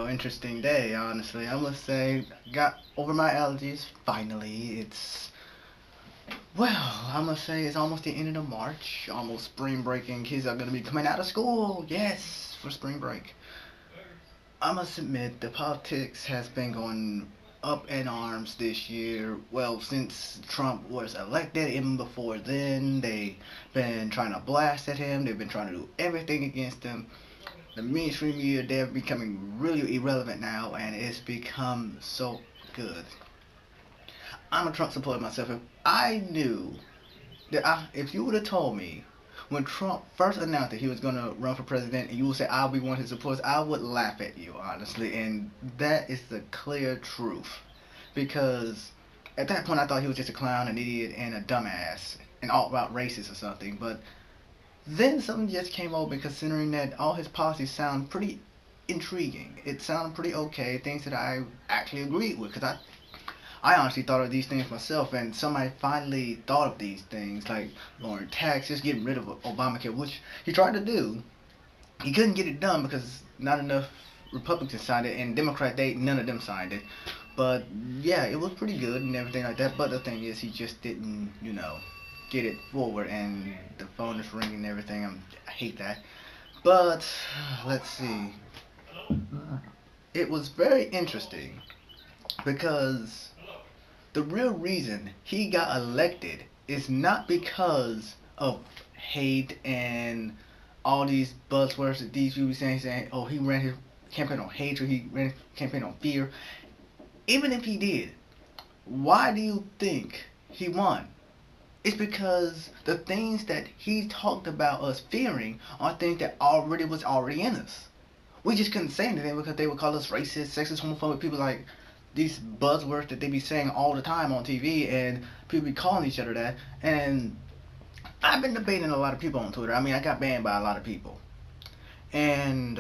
Interesting day, honestly. I must say, got over my allergies. Finally, I must say it's almost the end of March, almost spring break, and kids are gonna be coming out of school. Yes, for spring break. I must admit, the politics has been going up in arms this year. Well, since Trump was elected, even before then, they've been trying to blast at him. They've been trying to do everything against him. The mainstream media, they're becoming really irrelevant now, and it's become so good. I'm a Trump supporter myself. If I knew if you would have told me when Trump first announced that he was going to run for president, and you would say I'll be one of his supporters, I would laugh at you, honestly, and that is the clear truth. Because at that point, I thought he was just a clown, an idiot, and a dumbass, and all-out racist or something. But then something just came over, considering that all his policies sound pretty intriguing. It sounded pretty okay, things that I actually agreed with. Because I honestly thought of these things myself, and somebody finally thought of these things, like lowering taxes, getting rid of Obamacare, which he tried to do. He couldn't get it done because not enough Republicans signed it, and Democrats, none of them signed it. But yeah, it was pretty good and everything like that. But the thing is, he just didn't, get it forward, and the phone is ringing and everything. I hate that. But let's see. It was very interesting because the real reason he got elected is not because of hate and all these buzzwords that these people saying, oh, he ran his campaign on hatred, he ran his campaign on fear. Even if he did, why do you think he won? It's because the things that he talked about us fearing are things that already in us. We just couldn't say anything because they would call us racist, sexist, homophobic, people like these buzzwords that they be saying all the time on TV, and people be calling each other that. And I've been debating a lot of people on Twitter. I mean, I got banned by a lot of people. And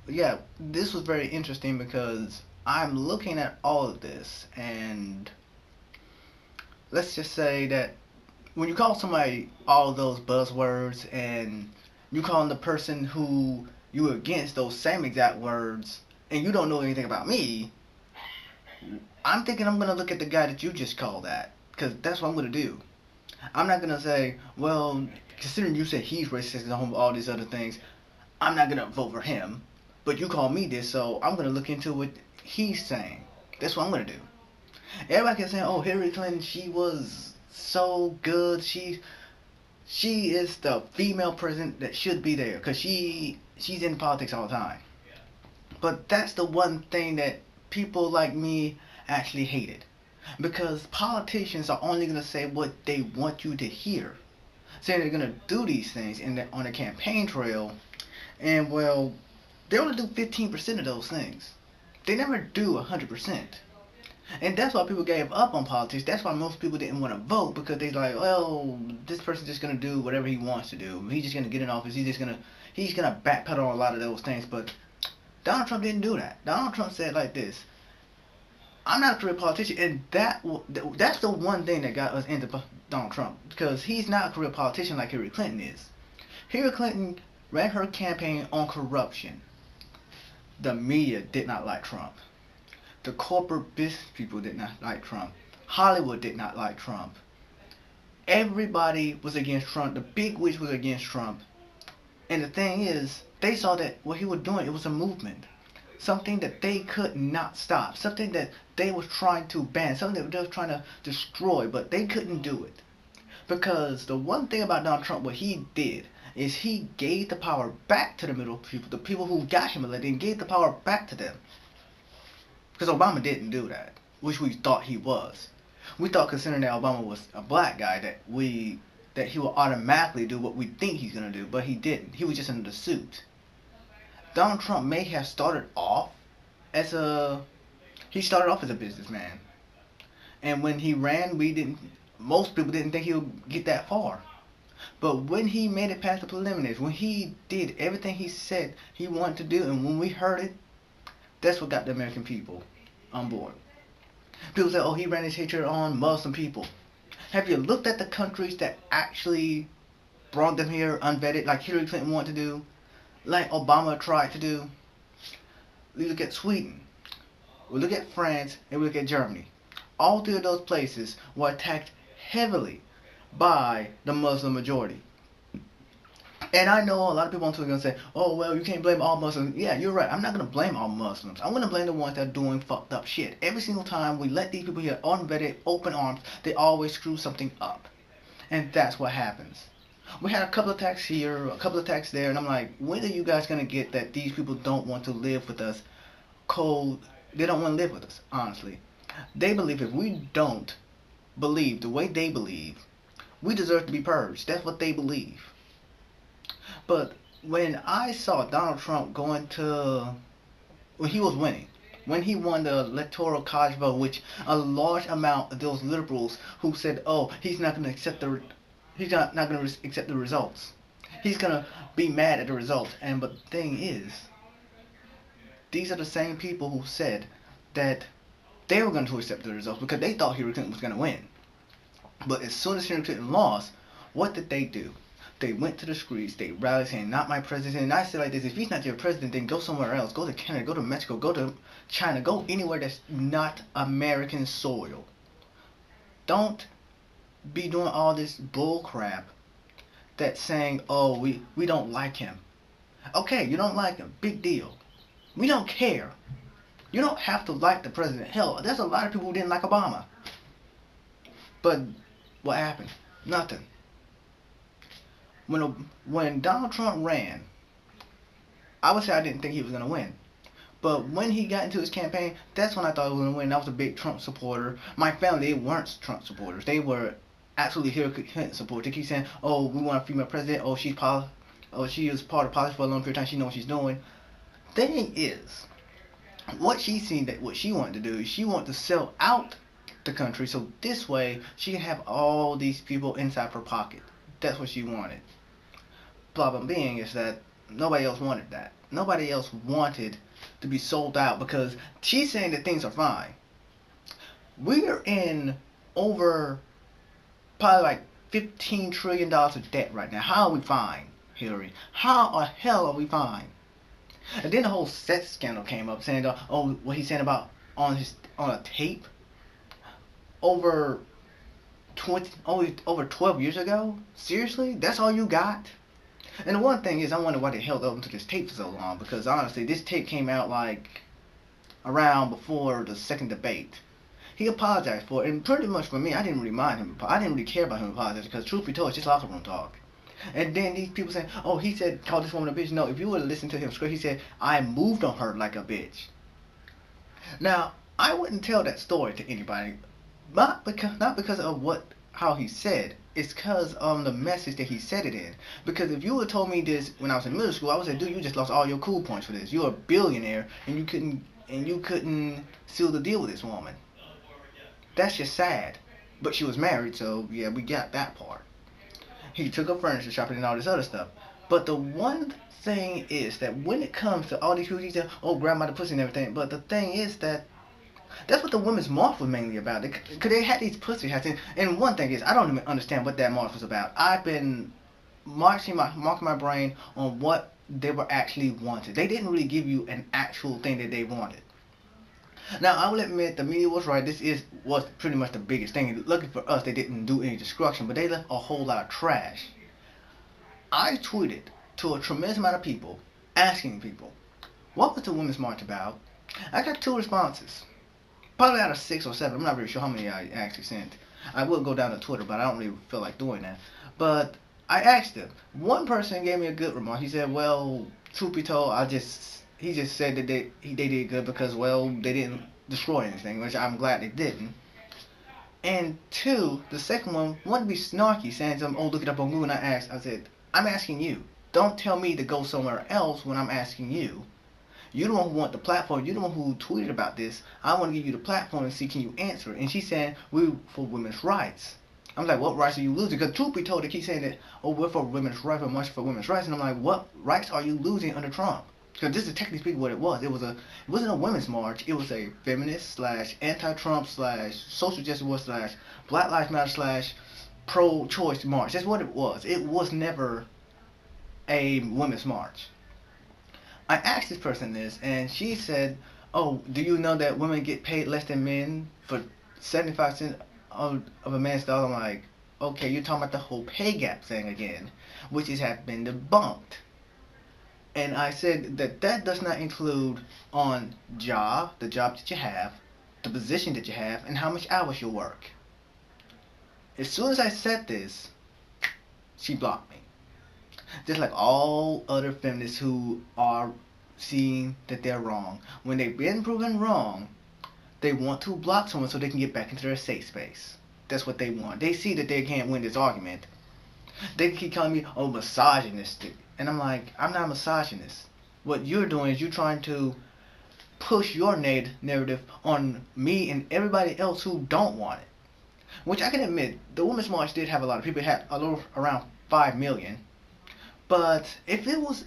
yeah, this was very interesting because I'm looking at all of this, and let's just say that when you call somebody all those buzzwords and you call the person who you against those same exact words and you don't know anything about me, I'm thinking I'm gonna look at the guy that you just called that, because that's what I'm gonna do. I'm not gonna say, well, considering you said he's racist and all these other things, I'm not gonna vote for him. But you call me this, so I'm gonna look into what he's saying. That's what I'm gonna do. Everybody can say, oh, Hillary Clinton, she was so good. She is the female president that should be there because she's in politics all the time. But that's the one thing that people like me actually hated. Because politicians are only going to say what they want you to hear. Saying they're going to do these things on the campaign trail. And well, they only do 15% of those things. They never do 100%. And that's why people gave up on politics. That's why most people didn't want to vote, because they're like, well, this person's just gonna do whatever he wants to do. He's just gonna get in office. He's gonna backpedal on a lot of those things. But Donald Trump didn't do that. Donald Trump said like this: I'm not a career politician, and that's the one thing that got us into Donald Trump, because he's not a career politician like Hillary Clinton is. Hillary Clinton ran her campaign on corruption. The media did not like Trump. The corporate business people did not like Trump. Hollywood did not like Trump. Everybody was against Trump. The big wigs was against Trump. And the thing is, they saw that what he was doing, it was a movement. Something that they could not stop. Something that they was trying to ban. Something that they was trying to destroy, but they couldn't do it. Because the one thing about Donald Trump, what he did, is he gave the power back to the middle people, the people who got him elected, and gave the power back to them. Because Obama didn't do that, which we thought he was. We thought, considering that Obama was a black guy, that he would automatically do what we think he's gonna do, but he didn't. He was just in the suit. Donald Trump may have started off as a businessman, and when he ran, most people didn't think he would get that far. But when he made it past the preliminaries, when he did everything he said he wanted to do, and when we heard it, that's what got the American people on board. People say, oh, he ran his hatred on Muslim people. Have you looked at the countries that actually brought them here unvetted, like Hillary Clinton wanted to do, like Obama tried to do? We look at Sweden, we look at France, and we look at Germany. All three of those places were attacked heavily by the Muslim majority. And I know a lot of people on Twitter are going to say, oh, well, you can't blame all Muslims. Yeah, you're right. I'm not going to blame all Muslims. I'm going to blame the ones that are doing fucked up shit. Every single time we let these people here unvetted, open arms, they always screw something up. And that's what happens. We had a couple of attacks here, a couple of attacks there, and I'm like, when are you guys going to get that these people don't want to live with us cold? They don't want to live with us, honestly. They believe if we don't believe the way they believe, we deserve to be purged. That's what they believe. But when I saw Donald Trump going to, when he was winning, when he won the electoral college vote, which a large amount of those liberals who said, "Oh, he's not going to accept not going to accept the results. He's going to be mad at the results." And but the thing is, these are the same people who said that they were going to accept the results because they thought Hillary Clinton was going to win. But as soon as Hillary Clinton lost, what did they do? They went to the streets, they rallied saying, not my president. And I said like this, if he's not your president, then go somewhere else. Go to Canada, go to Mexico, go to China, go anywhere that's not American soil. Don't be doing all this bull crap that's saying, oh, we don't like him. Okay, you don't like him, big deal. We don't care. You don't have to like the president. Hell, there's a lot of people who didn't like Obama. But what happened? Nothing. When Donald Trump ran, I would say I didn't think he was going to win. But when he got into his campaign, that's when I thought he was going to win. I was a big Trump supporter. My family, they weren't Trump supporters. They were absolutely Hillary Clinton supporters. They keep saying, oh, we want a female president. Oh, she is part of politics for a long period of time. She knows what she's doing. Thing is, what she's seen that what she wanted to do is she wanted to sell out the country so this way she can have all these people inside her pocket. That's what she wanted. Problem being is that nobody else wanted that. Nobody else wanted to be sold out because she's saying that things are fine. We're in over probably like $15 trillion of debt right now. How are we fine, Hillary? How the hell are we fine? And then the whole sex scandal came up saying, oh, what he's saying about on a tape over 12 years ago? Seriously? That's all you got? And the one thing is, I wonder why they held up to this tape for so long, because honestly, this tape came out like around before the second debate. He apologized for it, and pretty much for me, I didn't really mind him. I didn't really care about him apologizing, because truth be told, it's just locker room talk. And then these people saying, oh, he said, call this woman a bitch. No, if you would have listened to him straight, he said, I moved on her like a bitch. Now, I wouldn't tell that story to anybody, not because of how he said. It's because of the message that he said it in. Because if you would have told me this when I was in middle school, I would say, dude, you just lost all your cool points for this. You're a billionaire, and you couldn't seal the deal with this woman. That's just sad. But she was married, so yeah, we got that part. He took her furniture shopping and all this other stuff. But the one thing is that when it comes to all these people, he said, oh, grandma the pussy and everything. But the thing is that that's what the Women's March was mainly about. Because they had these pussy hats. And one thing is, I don't even understand what that march was about. I've been marking my brain on what they were actually wanted. They didn't really give you an actual thing that they wanted. Now, I will admit the media was right. Was pretty much the biggest thing. Lucky for us, they didn't do any destruction, but they left a whole lot of trash. I tweeted to a tremendous amount of people, asking people, what was the Women's March about? I got 2 responses. Probably out of 6 or 7. I'm not really sure how many I actually sent. I will go down to Twitter, but I don't really feel like doing that. But I asked them. One person gave me a good remark. He said, well, truth be told, he just said that they did good because, well, they didn't destroy anything, which I'm glad they didn't. And 2, the second one wanted to be snarky, saying something, oh, look it up on Google, and I said, I'm asking you. Don't tell me to go somewhere else when I'm asking you. You're the one who want the platform. You're the one who tweeted about this. I want to give you the platform and see, can you answer it? And she's saying, we're for women's rights. I'm like, what rights are you losing? Because truth be told, they keep saying that, oh, we're for women's rights, we're much for women's rights. And I'm like, what rights are you losing under Trump? Because this is technically speaking what it was. It wasn't a women's march. It was a feminist / anti-Trump / social justice war / Black Lives Matter / pro-choice march. That's what it was. It was never a women's march. I asked this person this, and she said, "Oh, do you know that women get paid less than men for 75 cents of a man's dollar?" I'm like, "Okay, you're talking about the whole pay gap thing again, which has been debunked." And I said that that does not include on the job that you have, the position that you have, and how much hours you work. As soon as I said this, she blocked me. Just like all other feminists who are seeing that they're wrong. When they've been proven wrong, they want to block someone so they can get back into their safe space. That's what they want. They see that they can't win this argument. They keep calling me, oh, misogynistic. And I'm like, I'm not a misogynist. What you're doing is you're trying to push your narrative on me and everybody else who don't want it. Which I can admit, the Women's March did have a lot of people. It had a little around 5 million. But if it was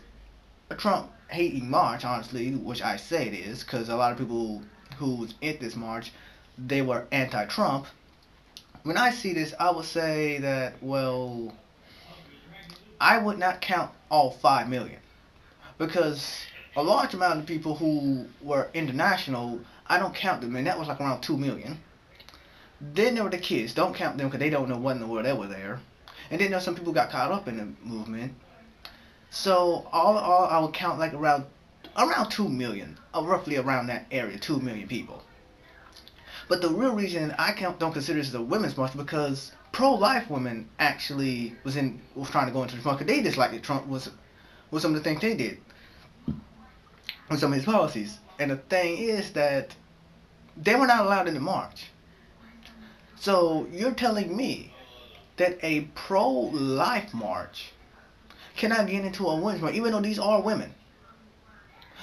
a Trump hating march, honestly, which I say it is, because a lot of people who was at this march, they were anti-Trump. When I see this, I would say that, well, I would not count all 5 million. Because a large amount of people who were international, I don't count them, and that was like around 2 million. Then there were the kids. Don't count them because they don't know what in the world they were there. And then there's some people who got caught up in the movement. So all in all, I would count like around 2 million, roughly around that area, 2 million people. But the real reason I don't consider this a women's march because pro-life women actually was trying to go into this march. They disliked that Trump was some of the things they did with some of his policies. And the thing is that they were not allowed in the march. So you're telling me that a pro-life march cannot get into a women's march, even though these are women.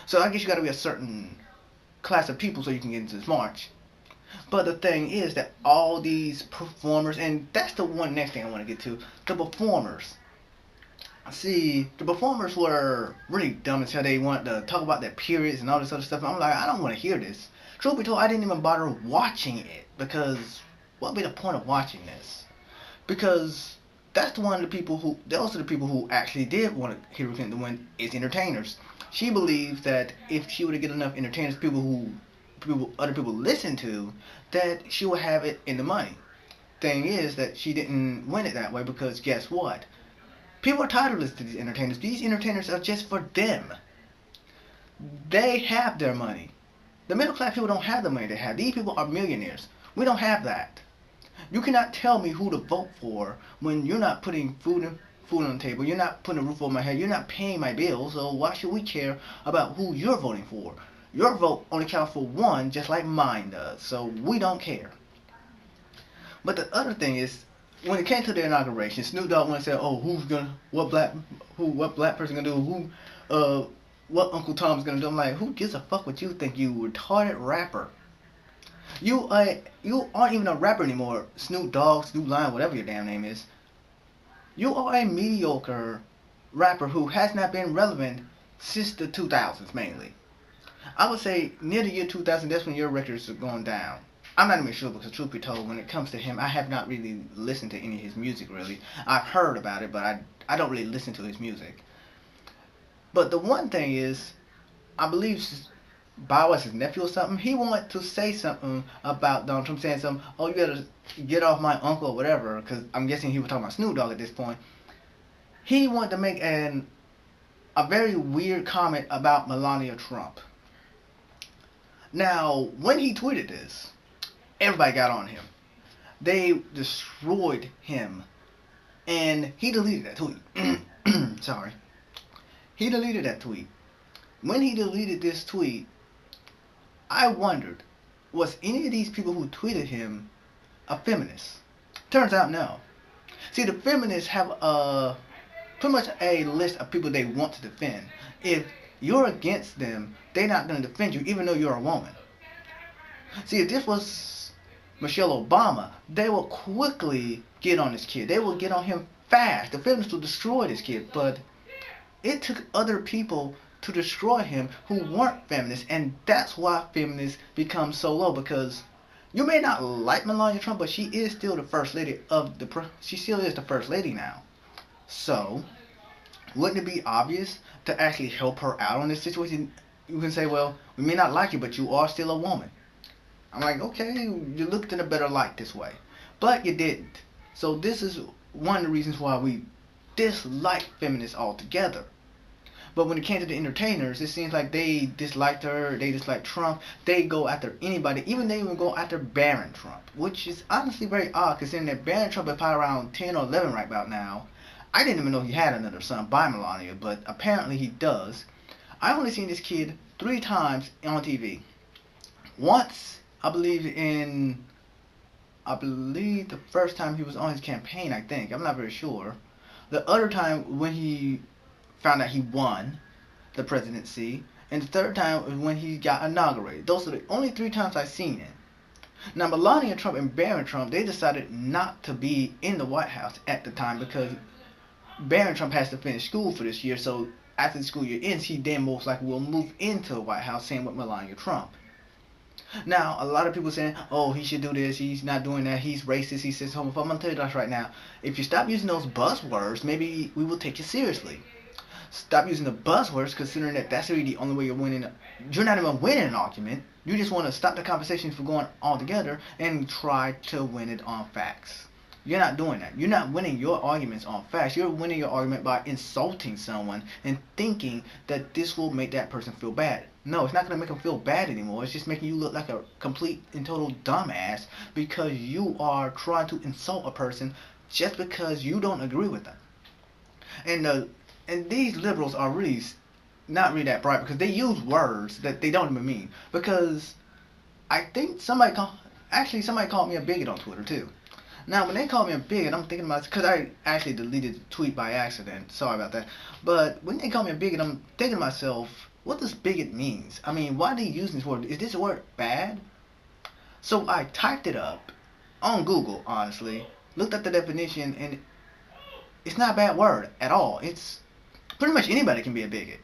So I guess you got to be a certain class of people so you can get into this march. But the thing is that all these performers, and that's the one next thing I want to get to, the performers. See, the performers were really dumb as hell. They wanted to talk about their periods and all this other stuff. And I'm like, I don't want to hear this. Truth be told, I didn't even bother watching it because what would be the point of watching this? Because that's one of the people who, those are the people who actually did want Hillary Clinton to win, is entertainers. She believes that if she were to get enough entertainers, other people listen to, that she would have it in the money. Thing is that she didn't win it that way because guess what? People are tired of listening to these entertainers. These entertainers are just for them. They have their money. The middle class people don't have the money they have. These people are millionaires. We don't have that. You cannot tell me who to vote for when you're not putting food on the table. You're not putting a roof over my head. You're not paying my bills. So why should we care about who you're voting for? Your vote only counts for one, just like mine does. So we don't care. But the other thing is, when it came to the inauguration, Snoop Dogg went and said, "Oh, what black person gonna do? What Uncle Tom's gonna do?" I'm like, who gives a fuck what you think, you retarded rapper? You aren't even a rapper anymore, Snoop Dogg, Snoop Lion, whatever your damn name is. You are a mediocre rapper who has not been relevant since the 2000s mainly. I would say near the year 2000, that's when your records are going down. I'm not even sure because truth be told, when it comes to him, I have not really listened to any of his music really. I've heard about it, but I don't really listen to his music. But the one thing is, I believe Bow was his nephew or something. He wanted to say something about Donald Trump, saying something, oh, you gotta get off my uncle or whatever, because I'm guessing he was talking about Snoop Dogg at this point. He wanted to make a very weird comment about Melania Trump. Now, when he tweeted this, everybody got on him. They destroyed him. And he deleted that tweet. Sorry. He deleted that tweet. When he deleted this tweet, I wondered, was any of these people who tweeted him a feminist? Turns out no. See, the feminists have pretty much a list of people they want to defend. If you're against them, they're not going to defend you even though you're a woman. See, if this was Michelle Obama, they will quickly get on this kid. They will get on him fast. The feminists will destroy this kid. But it took other people to destroy him who weren't feminists, and that's why feminists become so low, because you may not like Melania Trump, but she is still the first lady she still is the first lady now. So Wouldn't it be obvious to actually help her out on this situation? You can say, well, we may not like you, but you are still a woman. I'm like, okay, you looked in a better light this way. But you didn't. So this is one of the reasons why we dislike feminists altogether. But when it came to the entertainers, it seems like they disliked her, they disliked Trump. They go after anybody, even they even go after Barron Trump, which is honestly very odd considering that Barron Trump is probably around 10 or 11 right about now. I didn't even know he had another son by Melania, but apparently he does. I've only seen this kid 3 times on TV. Once, I believe the first time he was on his campaign, I think. I'm not very sure. The other time when he found out he won the presidency, and the third time was when he got inaugurated. Those are the only 3 times I've seen it. Now, Melania Trump and Barron Trump, they decided not to be in the White House at the time because Barron Trump has to finish school for this year. So after the school year ends, he then most likely will move into the White House, same with Melania Trump. Now, a lot of people saying, oh, he should do this, he's not doing that, he's racist, he says homophobe. I'm going to tell you this right now. If you stop using those buzzwords, maybe we will take you seriously. Stop using the buzzwords, considering that that's really the only way you're winning. You're not even winning an argument. You just want to stop the conversation from going all together and try to win it on facts. You're not doing that. You're not winning your arguments on facts. You're winning your argument by insulting someone and thinking that this will make that person feel bad. No, it's not going to make them feel bad anymore. It's just making you look like a complete and total dumbass because you are trying to insult a person just because you don't agree with them. And these liberals are really not really that bright because they use words that they don't even mean. Because I think somebody called me a bigot on Twitter too. Now, when they call me a bigot, I'm thinking about, because I actually deleted the tweet by accident. Sorry about that. But when they call me a bigot, I'm thinking to myself, what does bigot means? I mean, why are they using this word? Is this word bad? So I typed it up on Google, honestly, looked at the definition, and it's not a bad word at all. It's pretty much anybody can be a bigot.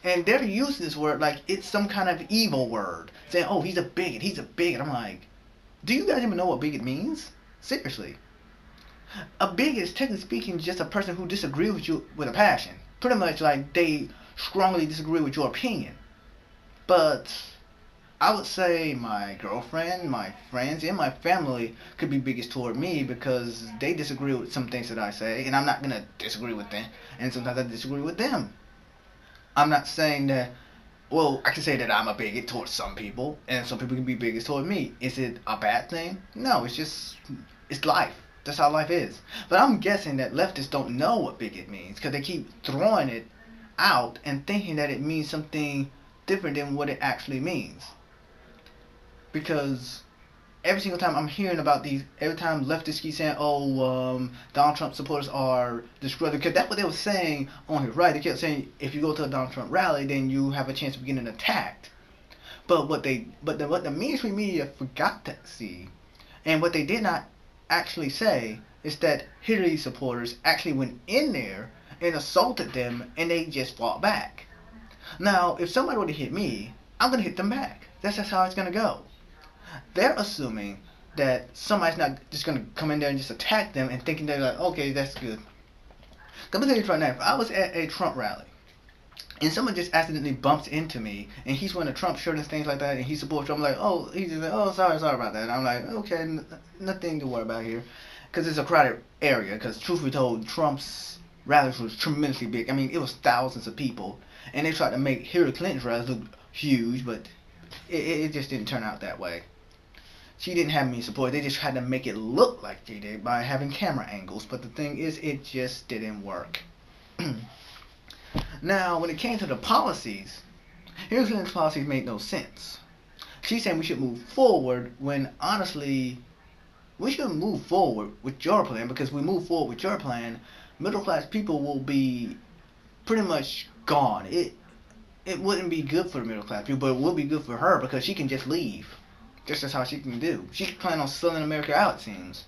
And they're using this word like it's some kind of evil word. Saying, oh, he's a bigot, he's a bigot. I'm like, do you guys even know what bigot means? Seriously. A bigot is technically speaking just a person who disagrees with you with a passion. Pretty much like they strongly disagree with your opinion. But I would say my girlfriend, my friends, and my family could be bigots toward me because they disagree with some things that I say, and I'm not going to disagree with them. And sometimes I disagree with them. I'm not saying that, well, I can say that I'm a bigot towards some people, and some people can be bigots toward me. Is it a bad thing? No, it's life. That's how life is. But I'm guessing that leftists don't know what bigot means because they keep throwing it out and thinking that it means something different than what it actually means. Because every single time I'm hearing about these, every time leftists keep saying, oh, Donald Trump supporters are disgruntled, because that's what they were saying on his right. They kept saying, if you go to a Donald Trump rally, then you have a chance of getting attacked. But what the mainstream media forgot to see, and what they did not actually say, is that Hillary supporters actually went in there and assaulted them, and they just fought back. Now, if somebody were to hit me, I'm going to hit them back. That's just how it's going to go. They're assuming that somebody's not just going to come in there and just attack them and thinking they're like, okay, that's good. Let me tell you right now, if I was at a Trump rally and someone just accidentally bumps into me and he's wearing a Trump shirt and things like that and he supports Trump, I'm like, oh, he's just like, oh, sorry about that. And I'm like, okay, nothing to worry about here. Because it's a crowded area. Because truth be told, Trump's rallies was tremendously big. I mean, it was thousands of people. And they tried to make Hillary Clinton's rallies look huge, but it just didn't turn out that way. She didn't have any support. They just tried to make it look like they did by having camera angles. But the thing is, it just didn't work. Now, when it came to the policies, Hillary Clinton's policies made no sense. She's saying we should move forward when, honestly, we shouldn't move forward with your plan, because we move forward with your plan, middle class people will be pretty much gone. It wouldn't be good for the middle class people, but it would be good for her because she can just leave. That's how she can do. She can plan on selling America out, it seems.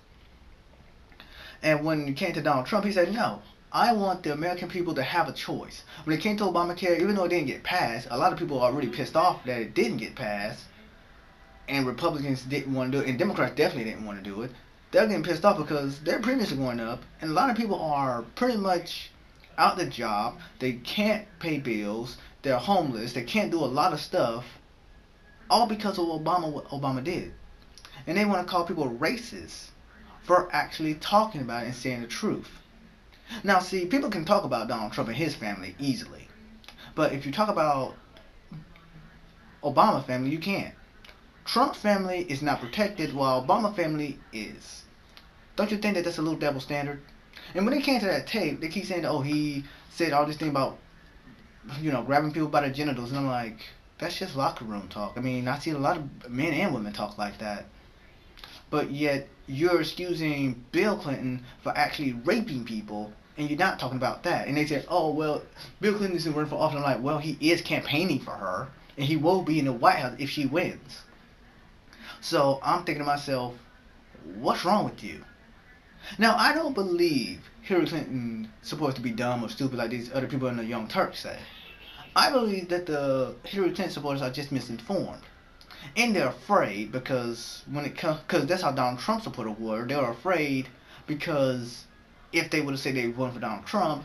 And when it came to Donald Trump, he said, no, I want the American people to have a choice. When it came to Obamacare, even though it didn't get passed, a lot of people are really pissed off that it didn't get passed. And Republicans didn't want to do it, and Democrats definitely didn't want to do it. They're getting pissed off because their premiums are going up, and a lot of people are pretty much out the job, they can't pay bills, they're homeless, they can't do a lot of stuff, all because of what Obama did. And they want to call people racist for actually talking about it and saying the truth. Now, see, people can talk about Donald Trump and his family easily, but if you talk about Obama family, you can't. Trump family is not protected, while Obama family is. Don't you think that that's a little double standard? And when it came to that tape, they keep saying, "Oh, he said all this thing about, grabbing people by the genitals," and I'm like, that's just locker room talk. I mean, I see a lot of men and women talk like that, but yet you're excusing Bill Clinton for actually raping people, and you're not talking about that. And they said, "Oh, well, Bill Clinton isn't running for office." I'm like, well, he is campaigning for her, and he will be in the White House if she wins. So I'm thinking to myself, what's wrong with you? Now, I don't believe Hillary Clinton is supposed to be dumb or stupid like these other people in the Young Turks say. I believe that the Hillary Clinton supporters are just misinformed. And they're afraid because because that's how Donald Trump supporters were. They were afraid because if they would have said they voted for Donald Trump,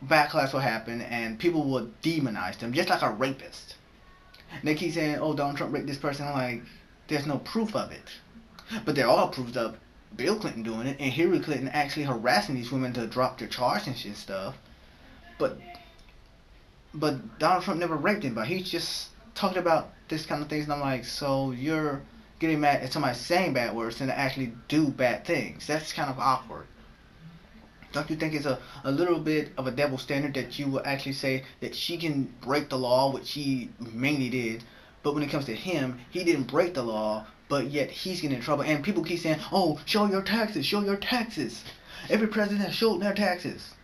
backlash will happen and people will demonize them, just like a rapist. And they keep saying, "Oh, Donald Trump raped this person." I'm like, there's no proof of it. But there are proofs of Bill Clinton doing it and Hillary Clinton actually harassing these women to drop their charges and shit stuff. But Donald Trump never raped anybody. He's just talking about this kind of things, and I'm like, so you're getting mad at somebody saying bad words and to actually do bad things. That's kind of awkward. Don't you think it's a little bit of a double standard that you will actually say that she can break the law, which she mainly did, but when it comes to him, he didn't break the law, but yet he's getting in trouble. And people keep saying, "Oh, show your taxes, show your taxes." Every president has shown their taxes.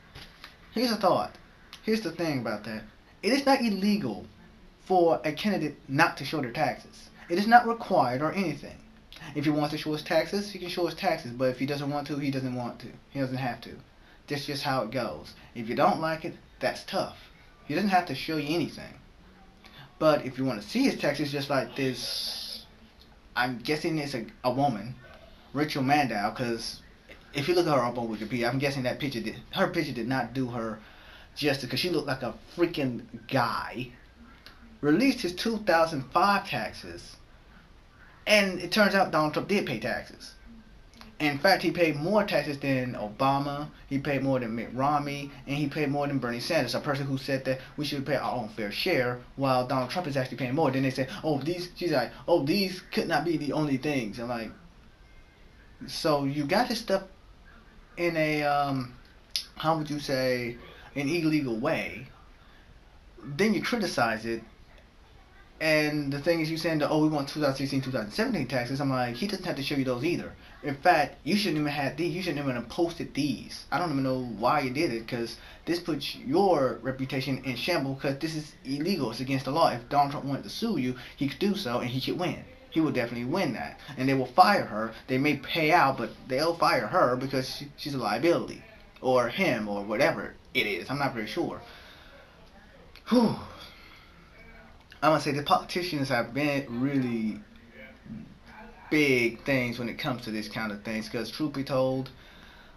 Here's a thought. Here's the thing about that. It is not illegal for a candidate not to show their taxes. It is not required or anything. If he wants to show his taxes, he can show his taxes. But if he doesn't want to, he doesn't want to. He doesn't have to. That's just how it goes. If you don't like it, that's tough. He doesn't have to show you anything. But if you want to see his taxes, just like this, I'm guessing it's a woman, Rachel Maddow, because if you look at her up on Wikipedia, I'm guessing that her picture did not do her justice, because she looked like a freaking guy. Released his 2005 taxes, and it turns out Donald Trump did pay taxes. In fact, he paid more taxes than Obama, he paid more than Mitt Romney, and he paid more than Bernie Sanders, a person who said that we should pay our own fair share, while Donald Trump is actually paying more. Then they say, "Oh, she's like, oh, these could not be the only things." I'm like, so you got this stuff in a, how would you say, an illegal way, then you criticize it. And the thing is, you saying that, "Oh, we want 2016, 2017 taxes." I'm like, he doesn't have to show you those either. In fact, you shouldn't even have these. You shouldn't even have posted these. I don't even know why you did it, because this puts your reputation in shambles, because this is illegal. It's against the law. If Donald Trump wanted to sue you, he could do so, and he could win. He will definitely win that. And they will fire her. They may pay out, but they'll fire her because she's a liability. Or him, or whatever it is. I'm not very sure. Whew. I'm gonna say the politicians have been really big things when it comes to this kind of things, because truth be told,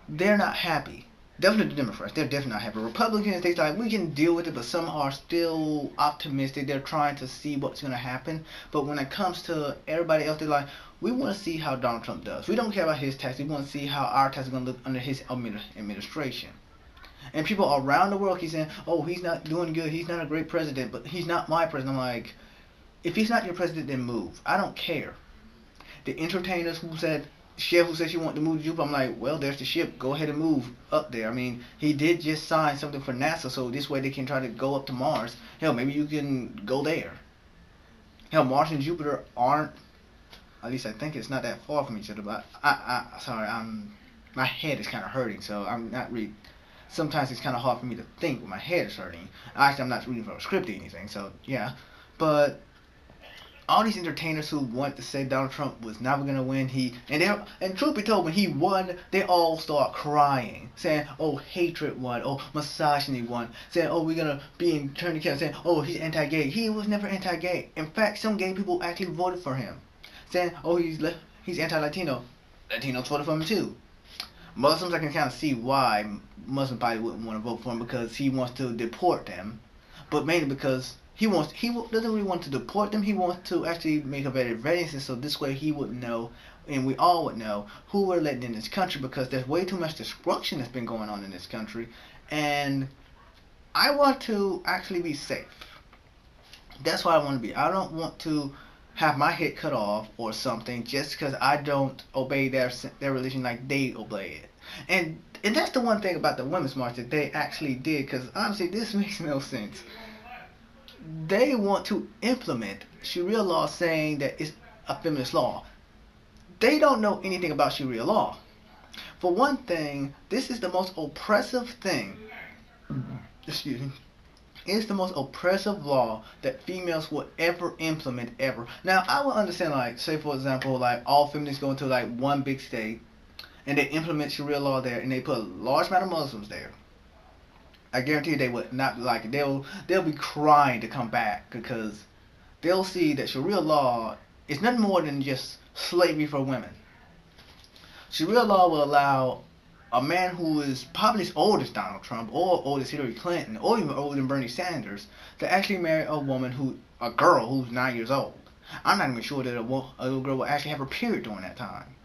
they're not happy. Definitely the Democrats, they're definitely not happy. Republicans, they like, we can deal with it, but some are still optimistic. They're trying to see what's gonna happen. But when it comes to everybody else, they're like, we want to see how Donald Trump does. We don't care about his taxes. We want to see how our taxes are gonna look under his administration. And people around the world keep saying, "Oh, he's not doing good. He's not a great president, but he's not my president." I'm like, if he's not your president, then move. I don't care. The entertainers who said, Chef who said she wanted to move to Jupiter, I'm like, well, there's the ship. Go ahead and move up there. I mean, he did just sign something for NASA, so this way they can try to go up to Mars. Hell, maybe you can go there. Hell, Mars and Jupiter aren't, at least I think it's not that far from each other, but my head is kind of hurting, so I'm not really, sometimes it's kind of hard for me to think when my head is hurting. Actually, I'm not reading from a script or anything, so yeah. But all these entertainers who want to say Donald Trump was never gonna win, and truth be told, when he won, they all start crying, saying, "Oh, hatred won, oh, misogyny won," saying, "Oh, we're gonna be in turn camp," saying, "Oh, he's anti-gay." He was never anti-gay. In fact, some gay people actually voted for him, saying, "Oh, he's anti-Latino." Latinos voted for him too. Muslims, I can kind of see why Muslim probably wouldn't want to vote for him because he wants to deport them, but mainly because doesn't really want to deport them. He wants to actually make a better vetting system, so this way he would know, and we all would know who we're letting in this country because there's way too much destruction that's been going on in this country, and I want to actually be safe. That's what I want to be. I don't want to have my head cut off or something just because I don't obey their religion like they obey it. And that's the one thing about the women's march that they actually did, because honestly this makes no sense. They want to implement Sharia law saying that it's a feminist law. They don't know anything about Sharia law. For one thing, this is the most oppressive thing. Excuse me. It's the most oppressive law that females will ever implement ever. Now, I would understand, like, say for example, like all feminists go into like one big state and they implement Sharia law there and they put a large amount of Muslims there. I guarantee they would not like it. They'll be crying to come back because they'll see that Sharia law is nothing more than just slavery for women. Sharia law will allow a man who is probably as old as Donald Trump or old as Hillary Clinton or even older than Bernie Sanders to actually marry a girl who's 9 years old. I'm not even sure that a little girl will actually have her period during that time.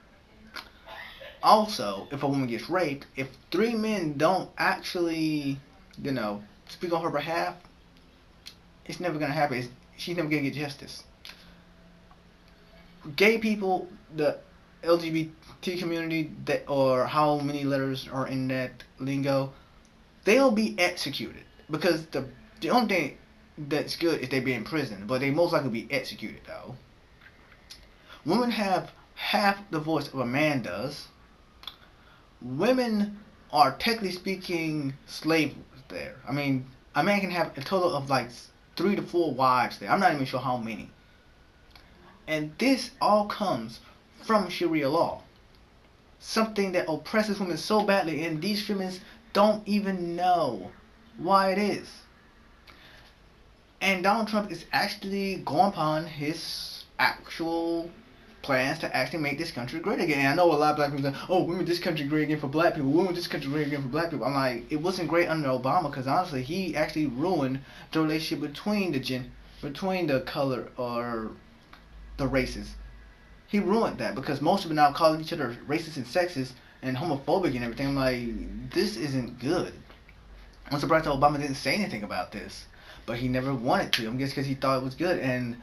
Also, if a woman gets raped, if three men don't actually, speak on her behalf, it's never gonna happen. She's never gonna get justice. Gay people, the LGBT community, that or how many letters are in that lingo, they'll be executed because the only thing that's good is they be in prison, but they most likely be executed though. Women have half the voice of a man does. Women are technically speaking slaves there. I mean, a man can have a total of like 3 to 4 wives there. I'm not even sure how many. And this all comes from Sharia law. Something that oppresses women so badly, and these feminists don't even know why it is. And Donald Trump is actually going upon his actual plans to actually make this country great again. And I know a lot of black people say, oh, we want this country great again for black people. We want this country great again for black people. I'm like, it wasn't great under Obama because honestly, he actually ruined the relationship between the color or the races. He ruined that because most of them now calling each other racist and sexist and homophobic and everything. I'm like, this isn't good. I'm surprised that Obama didn't say anything about this, but he never wanted to. I'm guessing because he thought it was good. And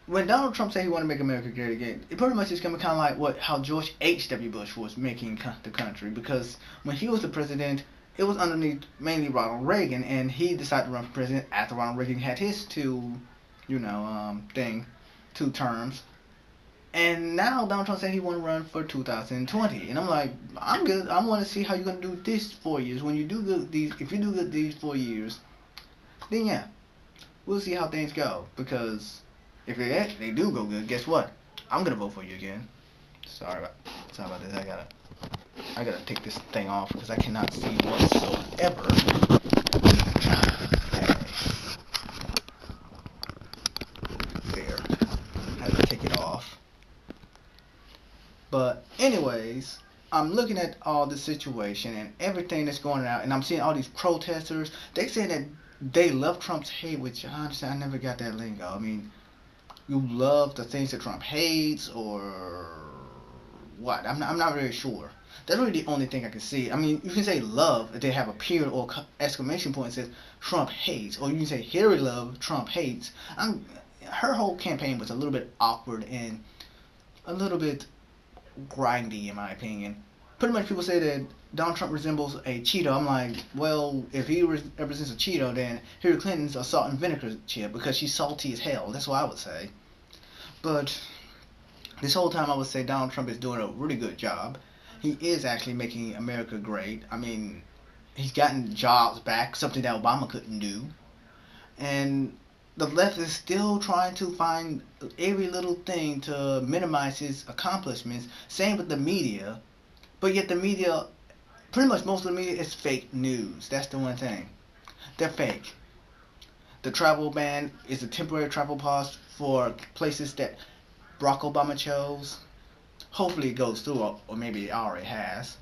when Donald Trump said he wanted to make America great again, it pretty much is going to be kind of like how George H.W. Bush was making the country. Because when he was the president, it was underneath mainly Ronald Reagan, and he decided to run for president after Ronald Reagan had his two terms. And now Donald Trump said he want to run for 2020, and I'm like, I'm good. I want to see how you're gonna do this 4 years. When you do good if you do good these 4 years, then yeah, we'll see how things go. Because if they do go good, guess what? I'm gonna vote for you again. Sorry about this. I gotta take this thing off because I cannot see whatsoever. There, I had to take it off. But anyways, I'm looking at all the situation and everything that's going on, and I'm seeing all these protesters. They say that they love Trump's hate, which honestly I never got that lingo. I mean, you love the things that Trump hates, or what? I'm not really sure. That's really the only thing I can see. I mean, you can say love if they have a period or exclamation point that says Trump hates, or you can say Hillary love Trump hates. Her whole campaign was a little bit awkward and a little bit grindy in my opinion. Pretty much people say that Donald Trump resembles a Cheeto. I'm like, well, if he represents a Cheeto, then Hillary Clinton's a salt and vinegar chip because she's salty as hell. That's what I would say. But this whole time I would say Donald Trump is doing a really good job. He is actually making America great. I mean, he's gotten jobs back, something that Obama couldn't do. And the left is still trying to find every little thing to minimize his accomplishments. Same with the media. But yet the media, pretty much most of the media is fake news. That's the one thing. They're fake. The travel ban is a temporary travel pause for places that Barack Obama chose. Hopefully it goes through, or maybe it already has.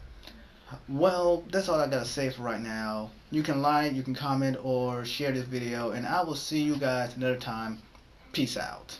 Well, that's all I gotta say for right now. You can like, you can comment, or share this video, and I will see you guys another time. Peace out.